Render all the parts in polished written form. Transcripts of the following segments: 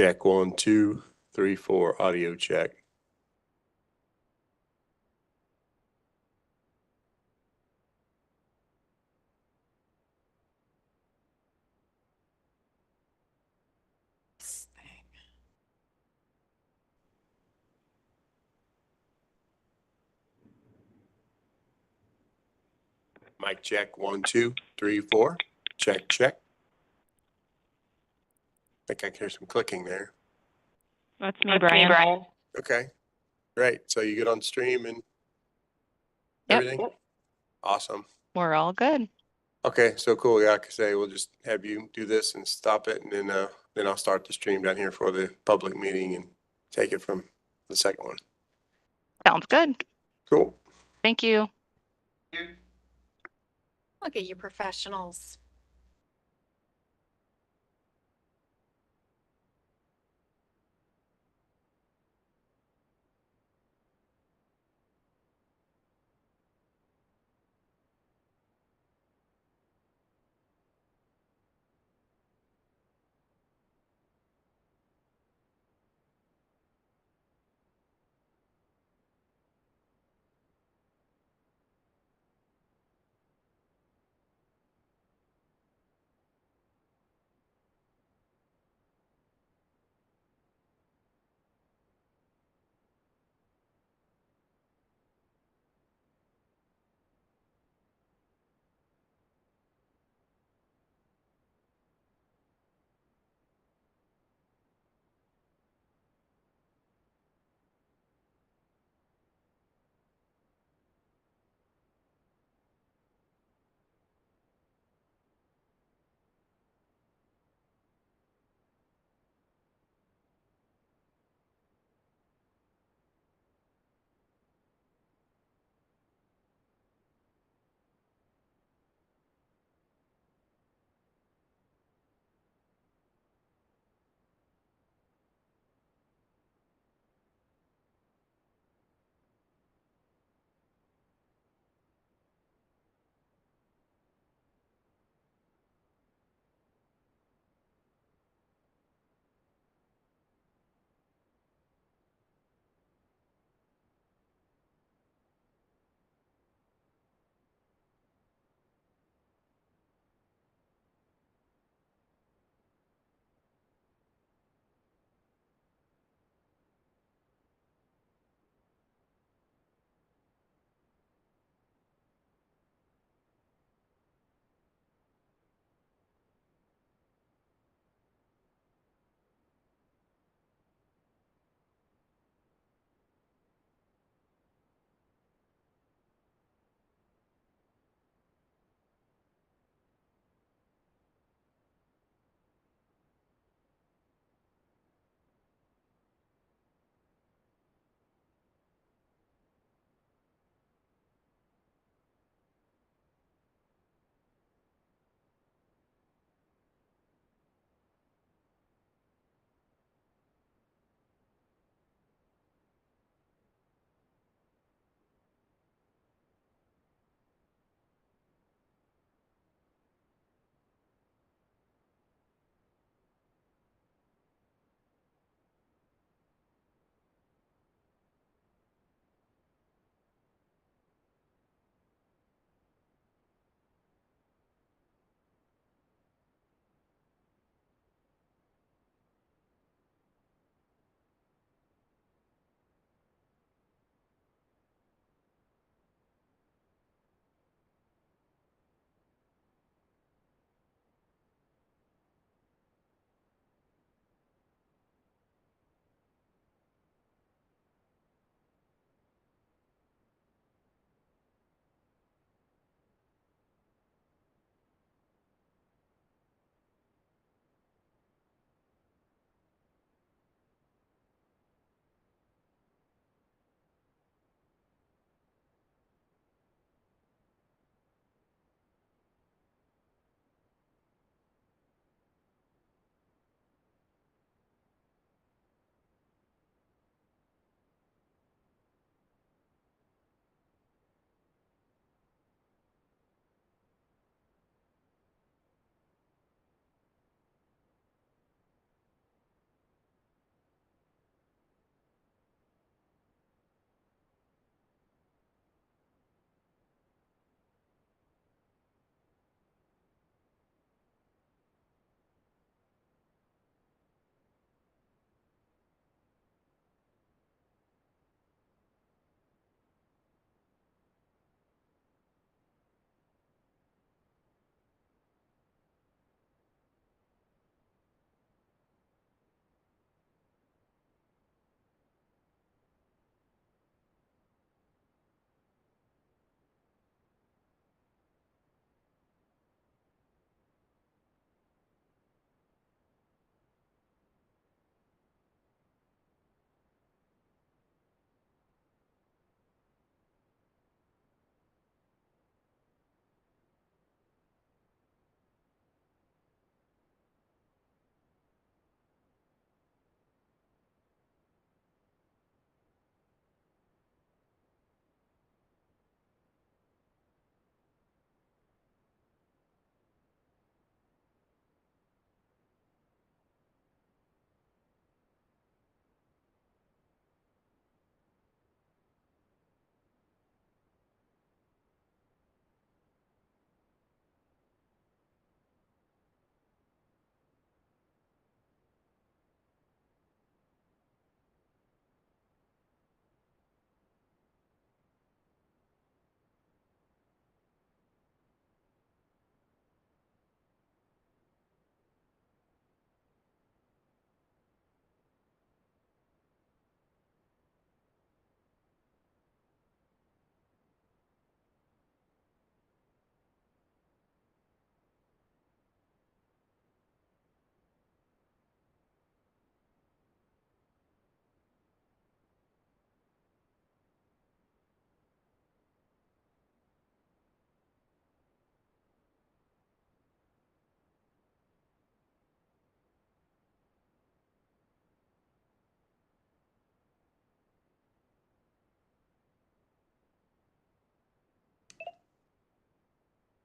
Check 1, 2, 3, 4. Audio check. Mic check 1, 2, 3, 4. Check, check. I think I can hear some clicking there. That's me, Brian. Okay, great. So you get on stream and everything? Yep. Awesome. We're all good. Okay, so cool. Yeah, like I say, we'll just have you do this and stop it, and then I'll start the stream down here for the public meeting and take it from the second one. Sounds good. Cool. Thank you. Look at you professionals.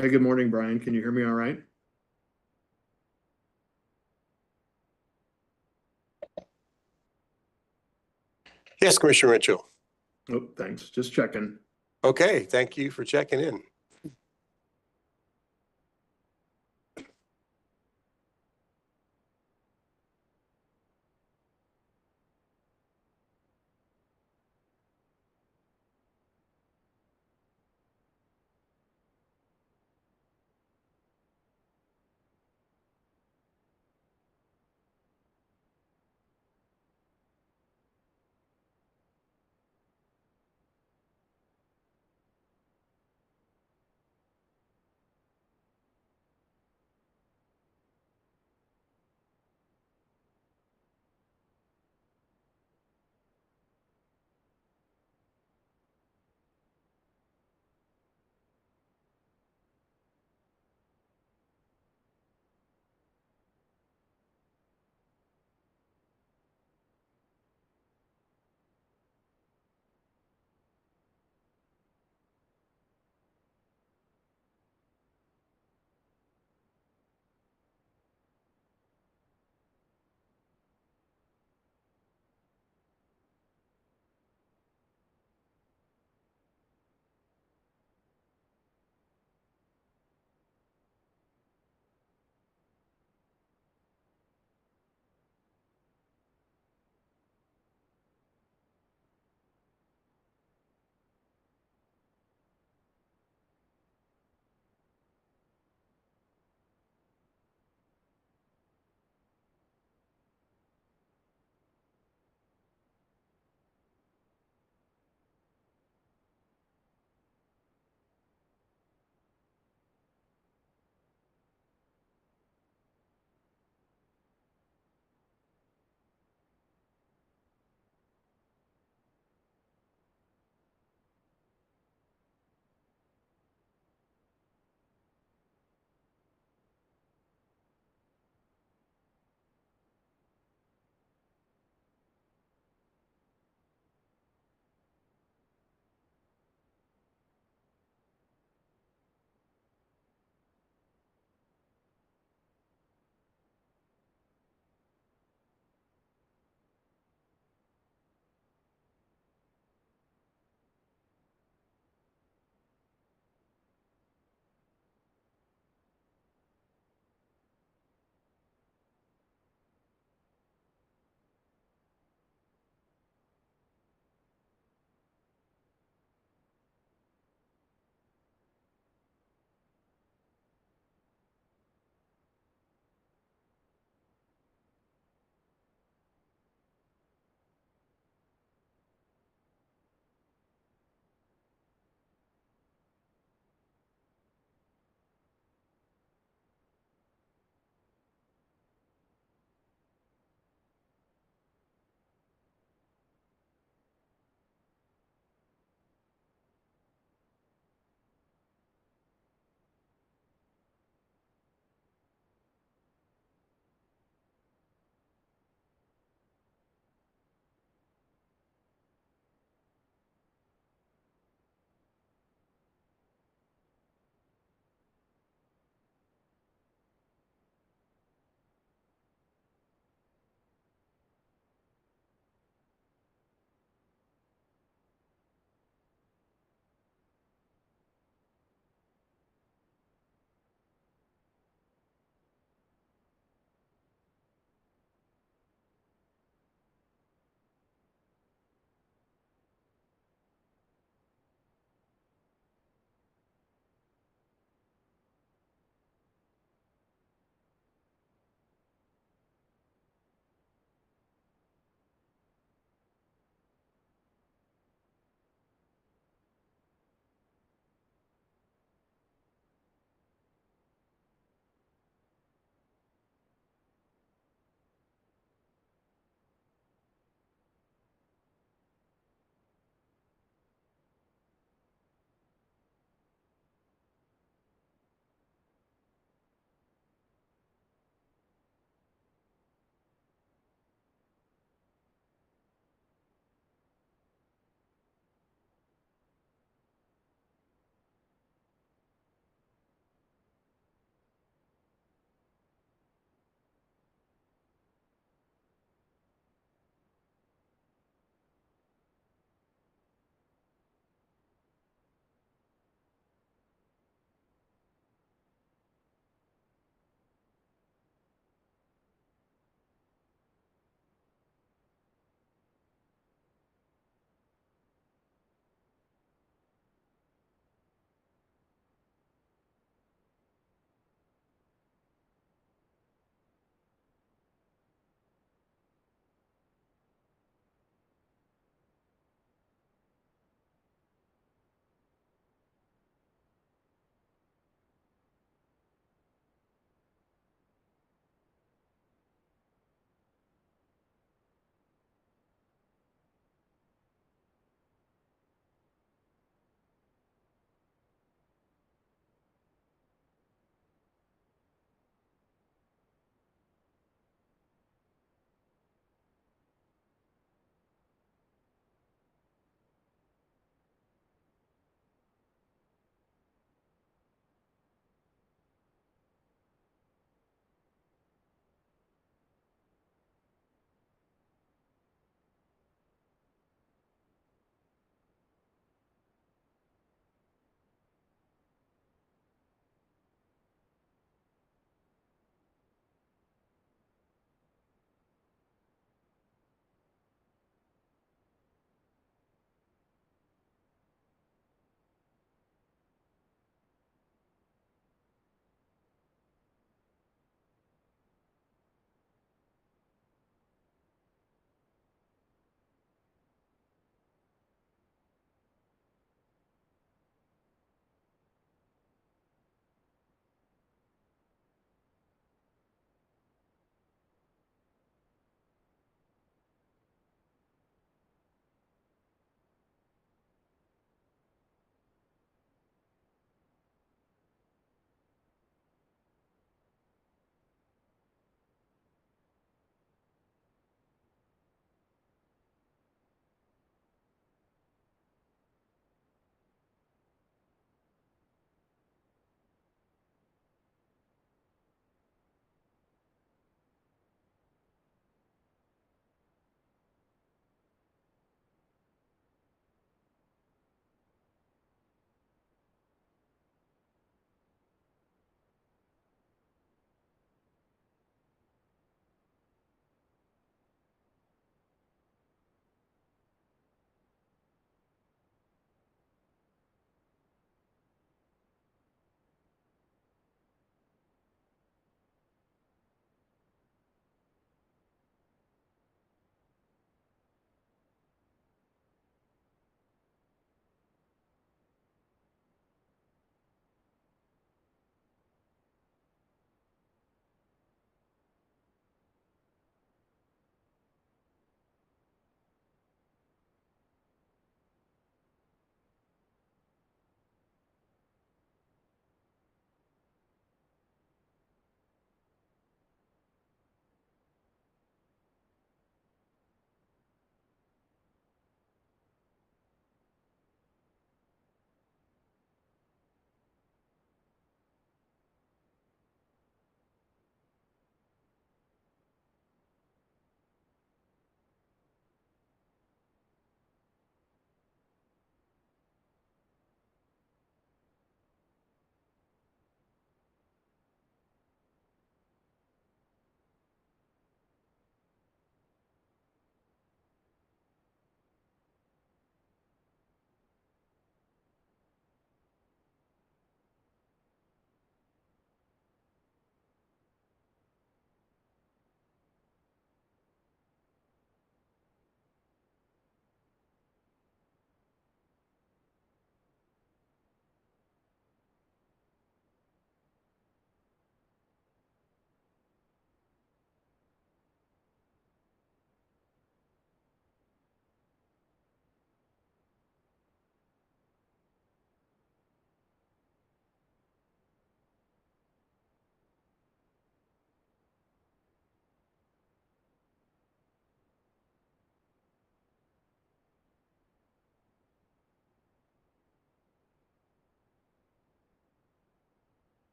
Hey, good morning, Brian. Can you hear me all right? Yes, Commissioner Mitchell. Oh, thanks. Just checking. Okay, thank you for checking in.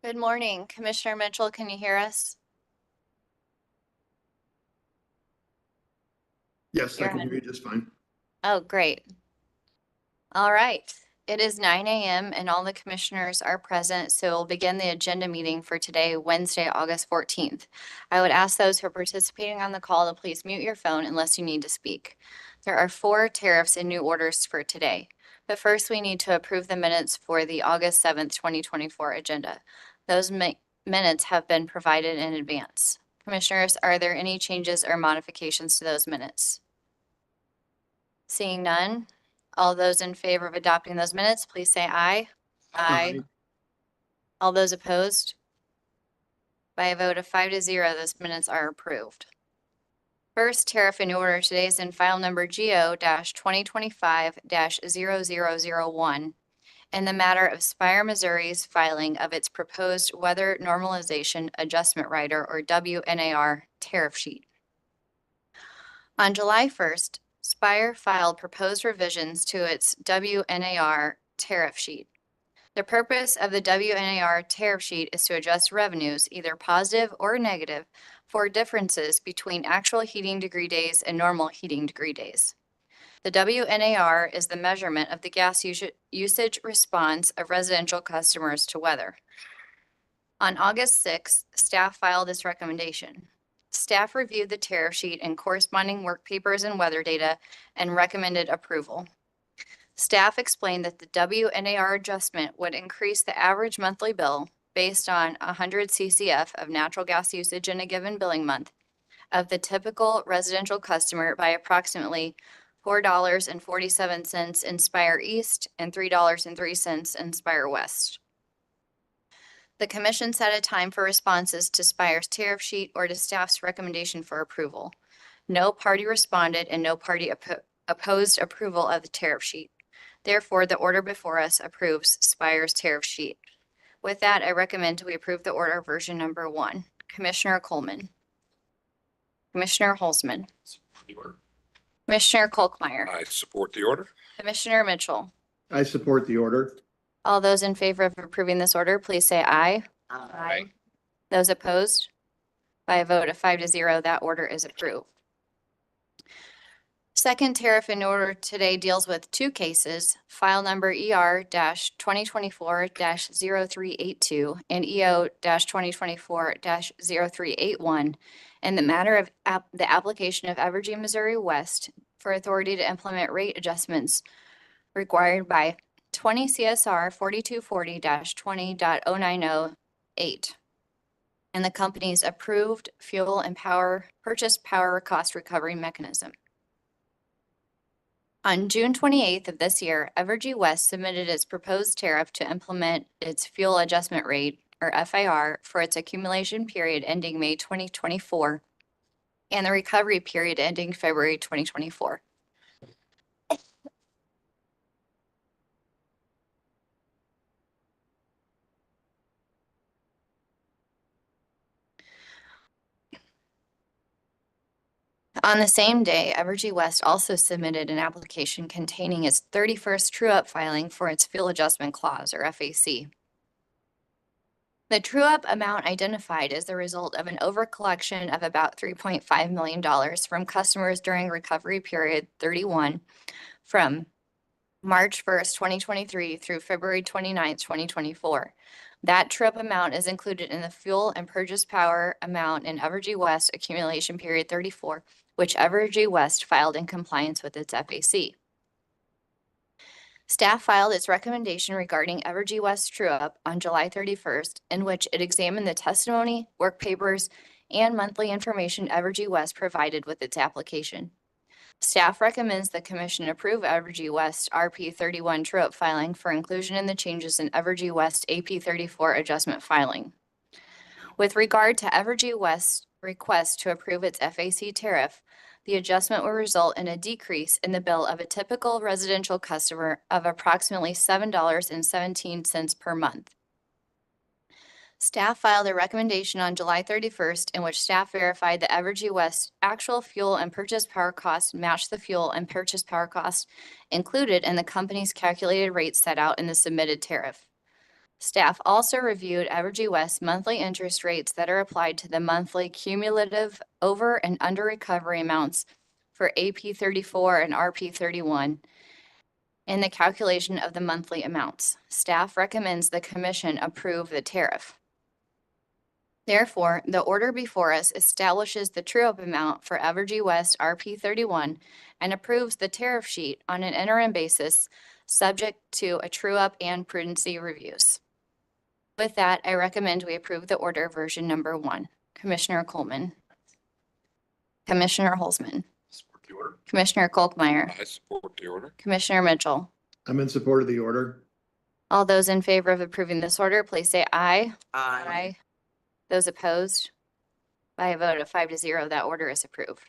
Good morning, Commissioner Mitchell. Can you hear us? Yes, I You're can on. hear you just fine. Oh, great. All right. It is 9 a.m. and all the commissioners are present, so we'll begin the agenda meeting for today, Wednesday, August 14th. I would ask those who are participating on the call to please mute your phone unless you need to speak. There are 4 tariffs and new orders for today. But first, we need to approve the minutes for the August 7th, 2024 agenda. Those minutes have been provided in advance. Commissioners, are there any changes or modifications to those minutes? Seeing none, all those in favor of adopting those minutes, please say aye. Aye. All those opposed? By a vote of 5-0, those minutes are approved. First tariff in order today is in file number GO-2025-0001 in the matter of Spire, Missouri's filing of its proposed Weather Normalization Adjustment Rider, or WNAR, tariff sheet. On July 1st, Spire filed proposed revisions to its WNAR tariff sheet. The purpose of the WNAR tariff sheet is to adjust revenues, either positive or negative, for differences between actual heating degree days and normal heating degree days. The WNAR is the measurement of the gas usage response of residential customers to weather. On August 6th, staff filed this recommendation. Staff reviewed the tariff sheet and corresponding work papers and weather data and recommended approval. Staff explained that the WNAR adjustment would increase the average monthly bill based on 100 CCF of natural gas usage in a given billing month of the typical residential customer by approximately $4.47 in Spire East and $3.03 in Spire West. The commission set a time for responses to Spire's tariff sheet or to staff's recommendation for approval. No party responded and no party opposed approval of the tariff sheet. Therefore, the order before us approves Spire's tariff sheet. With that, I recommend we approve the order version number 1. Commissioner Coleman. Commissioner Holzman. Commissioner Kolkmeyer. I support the order. Commissioner Mitchell. I support the order. All those in favor of approving this order, please say aye. Aye. Those opposed? By a vote of 5-0, that order is approved. Second tariff in order today deals with 2 cases, file number ER-2024-0382 and EO-2024-0381, in the matter of the application of Evergy, Missouri West for authority to implement rate adjustments required by 20 CSR 4240-20.0908 and the company's approved fuel and purchase power cost recovery mechanism. On June 28th of this year, Evergy West submitted its proposed tariff to implement its fuel adjustment rate, or FAR, for its accumulation period ending May 2024 and the recovery period ending February 2024. On the same day, Evergy West also submitted an application containing its 31st true-up filing for its fuel adjustment clause, or FAC. The true-up amount identified is the result of an overcollection of about $3.5 million from customers during recovery period 31 from March 1st, 2023 through February 29th, 2024. That true-up amount is included in the fuel and purchase power amount in Evergy West accumulation period 34, which Evergy West filed in compliance with its FAC. Staff filed its recommendation regarding Evergy West true-up on July 31st, in which it examined the testimony, work papers, and monthly information Evergy West provided with its application. Staff recommends the commission approve Evergy West RP 31 true-up filing for inclusion in the changes in Evergy West AP 34 adjustment filing. With regard to Evergy West's request to approve its FAC tariff, the adjustment will result in a decrease in the bill of a typical residential customer of approximately $7.17 per month. Staff filed a recommendation on July 31st in which staff verified that Evergy West's actual fuel and purchase power costs matched the fuel and purchase power costs included in the company's calculated rates set out in the submitted tariff. Staff also reviewed Evergy West monthly interest rates that are applied to the monthly cumulative over and under recovery amounts for AP 34 and RP 31 in the calculation of the monthly amounts. Staff recommends the commission approve the tariff. Therefore, the order before us establishes the true-up amount for Evergy West RP 31 and approves the tariff sheet on an interim basis, subject to a true-up and prudency reviews. With that, I recommend we approve the order version number 1. Commissioner Coleman. Commissioner Holzman. Support the order. Commissioner Kolkmeyer. I support the order. Commissioner Mitchell. I'm in support of the order. All those in favor of approving this order, please say aye. Aye. Those opposed? By a vote of 5-0, that order is approved.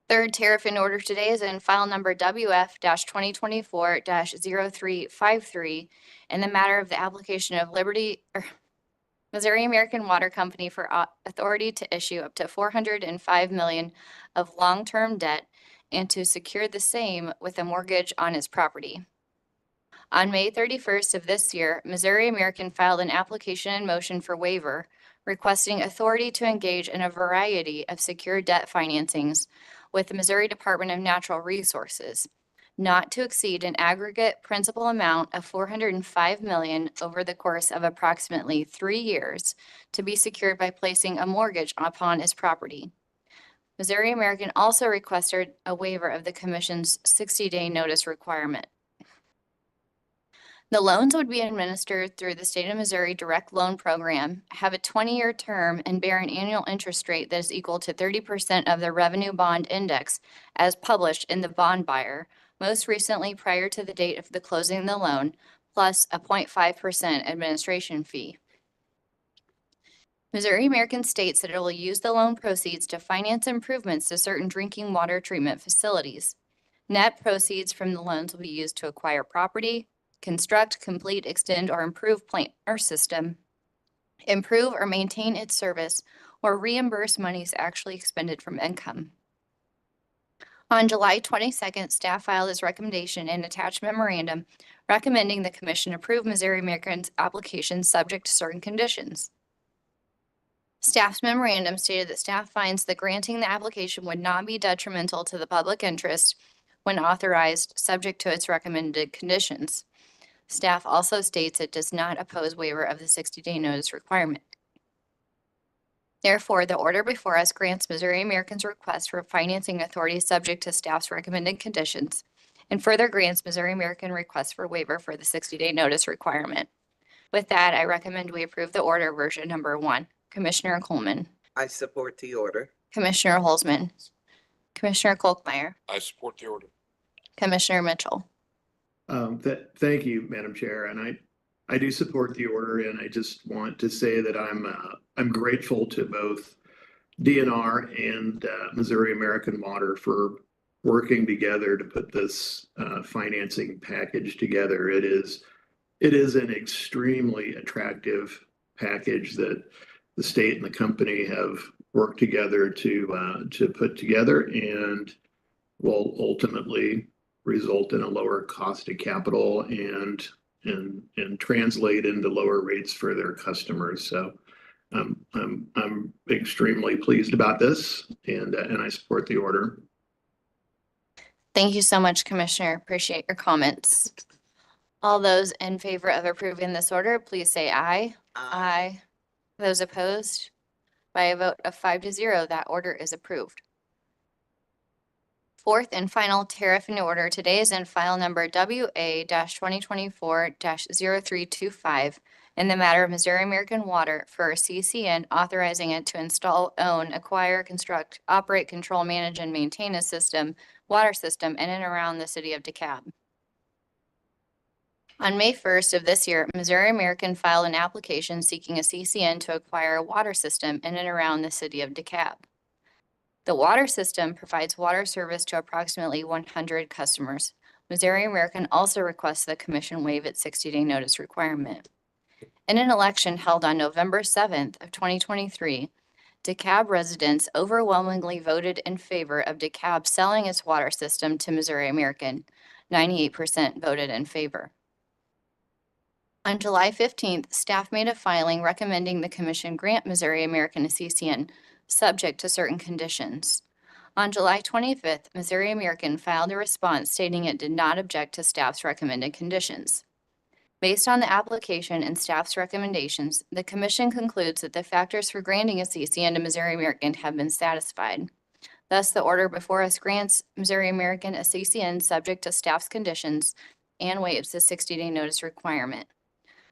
Third tariff in order today is in file number WF-2024-0353 in the matter of the application of Missouri American Water Company for authority to issue up to $405 million of long-term debt and to secure the same with a mortgage on its property. On May 31st of this year, Missouri American filed an application in motion for waiver requesting authority to engage in a variety of secured debt financings with the Missouri Department of Natural Resources, not to exceed an aggregate principal amount of $405 million over the course of approximately 3 years to be secured by placing a mortgage upon its property. Missouri American also requested a waiver of the Commission's 60-day notice requirement. The loans would be administered through the State of Missouri Direct Loan Program, have a 20-year term, and bear an annual interest rate that is equal to 30% of the Revenue Bond Index as published in the bond buyer, most recently prior to the date of the closing of the loan, plus a 0.5% administration fee. Missouri American states that it will use the loan proceeds to finance improvements to certain drinking water treatment facilities. Net proceeds from the loans will be used to acquire property, construct, complete, extend, or improve plant or system, improve or maintain its service, or reimburse monies actually expended from income. On July 22nd, staff filed its recommendation and attached memorandum recommending the Commission approve Missouri American's application subject to certain conditions. Staff's memorandum stated that staff finds that granting the application would not be detrimental to the public interest when authorized, subject to its recommended conditions. Staff also states it does not oppose waiver of the 60-day notice requirement. Therefore, the order before us grants Missouri American's request for financing authority subject to staff's recommended conditions, and further grants Missouri American request for waiver for the 60-day notice requirement. With that, I recommend we approve the order version number 1. Commissioner Coleman. I support the order. Commissioner Holzman. Commissioner Kolkmeyer. I support the order. Commissioner Mitchell. Thank you, Madam Chair, and I do support the order, and I just want to say that I'm grateful to both DNR and Missouri American Water for working together to put this financing package together. It is an extremely attractive package that the state and the company have worked together to put together, and will ultimately result in a lower cost of capital and translate into lower rates for their customers. So I'm extremely pleased about this, and I support the order. Thank you so much, Commissioner. Appreciate your comments. All those in favor of approving this order, please say aye. Aye. Those opposed? By a vote of 5-0, that order is approved. Fourth and final tariff in order today is in file number WA-2024-0325 in the matter of Missouri American Water for CCN authorizing it to install, own, acquire, construct, operate, control, manage, and maintain a water system in and around the city of DeKalb. On May 1st of this year, Missouri American filed an application seeking a CCN to acquire a water system in and around the city of DeKalb. The water system provides water service to approximately 100 customers. Missouri American also requests the Commission waive its 60-day notice requirement. In an election held on November 7th of 2023, DeKalb residents overwhelmingly voted in favor of DeKalb selling its water system to Missouri American. 98% voted in favor. On July 15th, staff made a filing recommending the commission grant Missouri American a CCN, subject to certain conditions. On July 25th, Missouri American filed a response stating it did not object to staff's recommended conditions. Based on the application and staff's recommendations, the commission concludes that the factors for granting a CCN to Missouri American have been satisfied. Thus, the order before us grants Missouri American a CCN subject to staff's conditions and waives the 60-day notice requirement.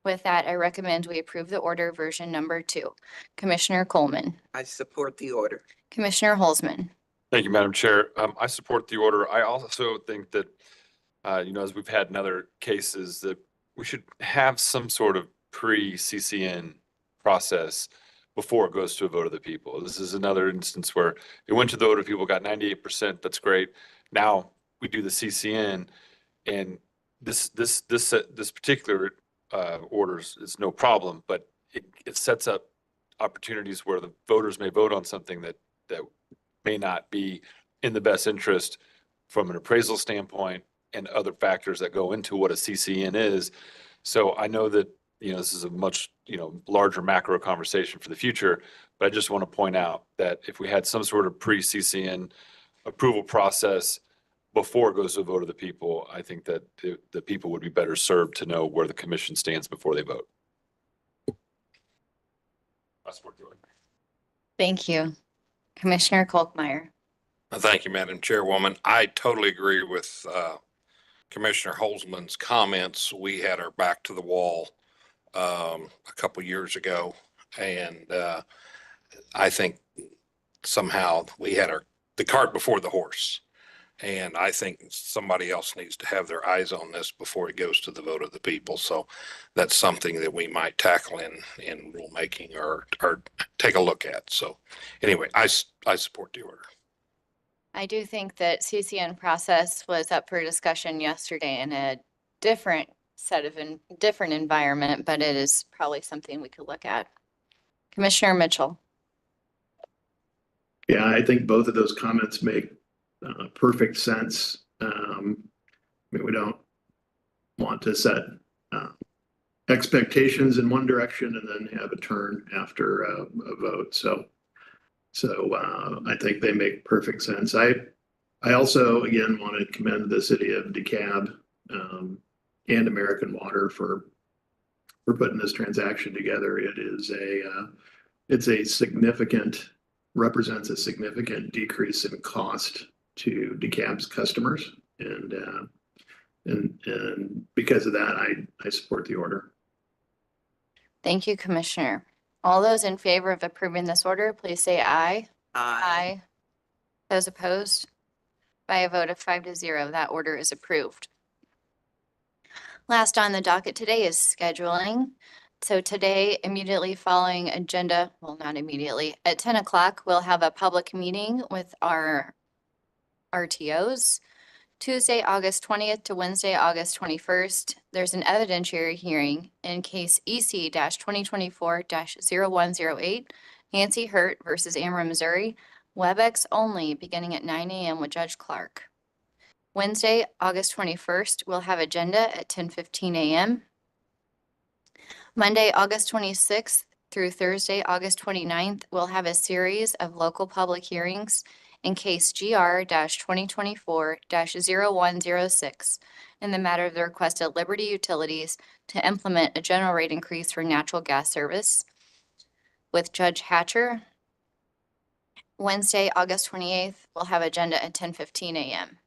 With that, I recommend we approve the order version number 2. Commissioner Coleman, I support the order. Commissioner Holzman, Thank you, Madam Chair. I support the order. I also think that, as we've had in other cases, that we should have some sort of pre-CCN process before it goes to a vote of the people. This is another instance where it went to the vote of people, got 98%. That's great. Now we do the CCN, and this particular orders is no problem, but it sets up opportunities where the voters may vote on something that may not be in the best interest from an appraisal standpoint and other factors that go into what a CCN is. So I know that, this is a much, larger macro conversation for the future, but I just want to point out that if we had some sort of pre-CCN approval process before it goes to a vote of the people, I think that the people would be better served to know where the commission stands before they vote. I support the order. thank you. Commissioner Kolkmeyer, Thank you, Madam Chairwoman. I totally agree with Commissioner Holzman's comments. We had our back to the wall a couple years ago, and I think somehow we had the cart before the horse. And I think somebody else needs to have their eyes on this before it goes to the vote of the people. So that's something that we might tackle in rulemaking or take a look at. So anyway, I support the order. I do think that CCN process was up for discussion yesterday in a different different environment, but it is probably something we could look at. Commissioner Mitchell, Yeah, I think both of those comments make perfect sense. We don't want to set expectations in one direction and then have a turn after a vote. So I think they make perfect sense. I also, again, want to commend the city of DeKalb and American Water for putting this transaction together. It's a significant, represents a significant decrease in cost to DeKalb's customers. And because of that, I support the order. thank you, Commissioner. All those in favor of approving this order, please say aye. Aye. Those opposed? By a vote of 5-0, that order is approved. Last on the docket today is scheduling. So today, immediately following agenda, well, not immediately, at 10 o'clock, we'll have a public meeting with our RTOs. Tuesday, August 20th to Wednesday, August 21st, there's an evidentiary hearing in case EC-2024-0108, Nancy Hurt versus Ameren, Missouri, WebEx only, beginning at 9 a.m. with Judge Clark. Wednesday, August 21st, we'll have agenda at 10:15 a.m. Monday, August 26th through Thursday, August 29th, we'll have a series of local public hearings in case GR-2024-0106 in the matter of the request of Liberty Utilities to implement a general rate increase for natural gas service with Judge Hatcher. Wednesday, August 28th, we'll have agenda at 10:15 a.m.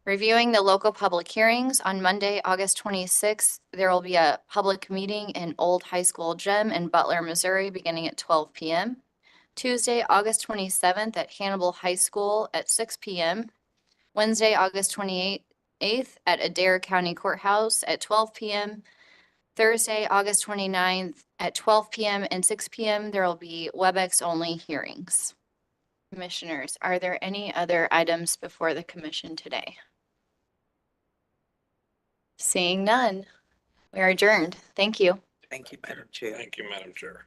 Reviewing the local public hearings on Monday, August 26th, there will be a public meeting in Old High School Gym in Butler, Missouri, beginning at 12 p.m. Tuesday, August 27th at Hannibal High School at 6 p.m. Wednesday, August 28th at Adair County Courthouse at 12 p.m. Thursday, August 29th at 12 p.m. and 6 p.m. there will be WebEx only hearings. Commissioners, are there any other items before the commission today? Seeing none, we are adjourned. Thank you. Thank you, Madam Chair. Thank you, Madam Chair.